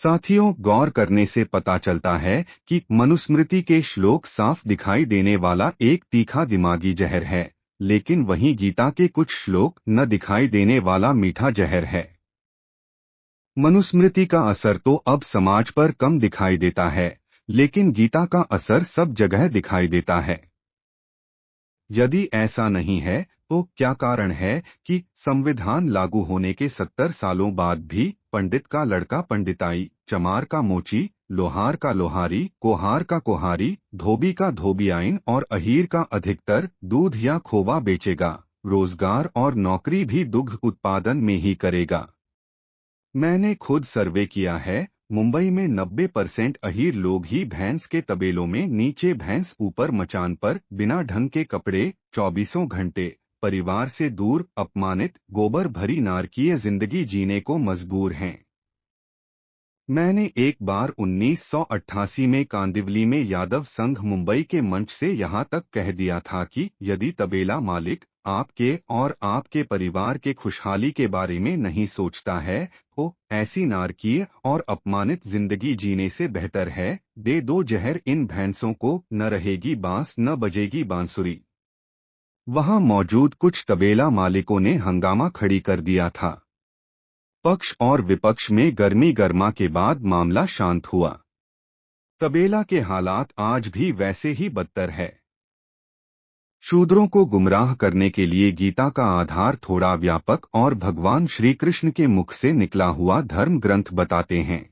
साथियों, गौर करने से पता चलता है कि मनुस्मृति के श्लोक साफ दिखाई देने वाला एक तीखा दिमागी जहर है, लेकिन वहीं गीता के कुछ श्लोक न दिखाई देने वाला मीठा जहर है। मनुस्मृति का असर तो अब समाज पर कम दिखाई देता है, लेकिन गीता का असर सब जगह दिखाई देता है। यदि ऐसा नहीं है तो क्या कारण है कि संविधान लागू होने के 70 सालों बाद भी पंडित का लड़का पंडिताई, चमार का मोची, लोहार का लोहारी, कोहार का कोहारी, धोबी का धोबियाइन और अहीर का अधिकतर दूध या खोवा बेचेगा, रोजगार और नौकरी भी दुग्ध उत्पादन में ही करेगा। मैंने खुद सर्वे किया है, मुंबई में 90% अहीर लोग ही भैंस के तबेलों में नीचे भैंस ऊपर मचान पर बिना ढंग के कपड़े 24 घंटे परिवार से दूर अपमानित गोबर भरी नारकीय जिंदगी जीने को मजबूर हैं। मैंने एक बार 1988 में कांदिवली में यादव संघ मुंबई के मंच से यहां तक कह दिया था कि यदि तबेला मालिक आपके और आपके परिवार के खुशहाली के बारे में नहीं सोचता है तो ऐसी नारकीय और अपमानित जिंदगी जीने से बेहतर है दे दो जहर इन भैंसों को, न रहेगी बांस न बजेगी बांसुरी। वहां मौजूद कुछ तबेला मालिकों ने हंगामा खड़ी कर दिया था। पक्ष और विपक्ष में गर्मी गर्मा के बाद मामला शांत हुआ। तबेला के हालात आज भी वैसे ही बदतर है। शूद्रों को गुमराह करने के लिए गीता का आधार थोड़ा व्यापक और भगवान श्री कृष्ण के मुख से निकला हुआ धर्म ग्रंथ बताते हैं।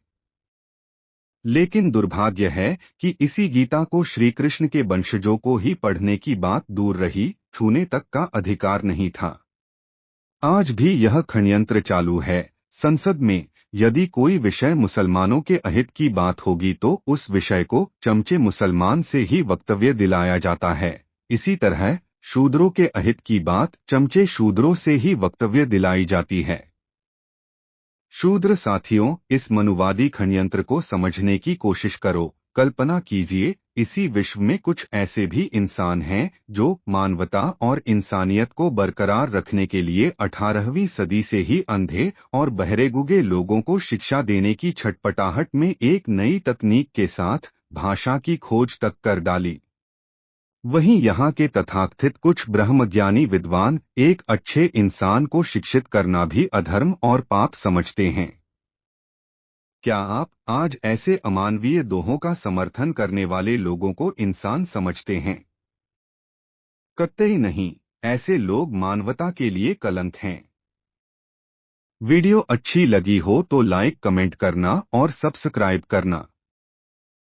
लेकिन दुर्भाग्य है कि इसी गीता को श्री कृष्ण के वंशजों को ही पढ़ने की बात दूर रही, छूने तक का अधिकार नहीं था। आज भी यह षड्यंत्र चालू है। संसद में यदि कोई विषय मुसलमानों के अहित की बात होगी तो उस विषय को चमचे मुसलमान से ही वक्तव्य दिलाया जाता है। इसी तरह शूद्रों के अहित की बात चमचे शूद्रों से ही वक्तव्य दिलाई जाती है। शूद्र साथियों, इस मनुवादी षड्यंत्र को समझने की कोशिश करो। कल्पना कीजिए, इसी विश्व में कुछ ऐसे भी इंसान हैं जो मानवता और इंसानियत को बरकरार रखने के लिए 18वीं सदी से ही अंधे और बहरेगुगे लोगों को शिक्षा देने की छटपटाहट में एक नई तकनीक के साथ भाषा की खोज तक कर डाली। वहीं यहाँ के तथाकथित कुछ ब्रह्मज्ञानी विद्वान एक अच्छे इंसान को शिक्षित करना भी अधर्म और पाप समझते हैं। क्या आप आज ऐसे अमानवीय दोहों का समर्थन करने वाले लोगों को इंसान समझते हैं? कतई नहीं, ऐसे लोग मानवता के लिए कलंक हैं। वीडियो अच्छी लगी हो तो लाइक, कमेंट करना और सब्सक्राइब करना।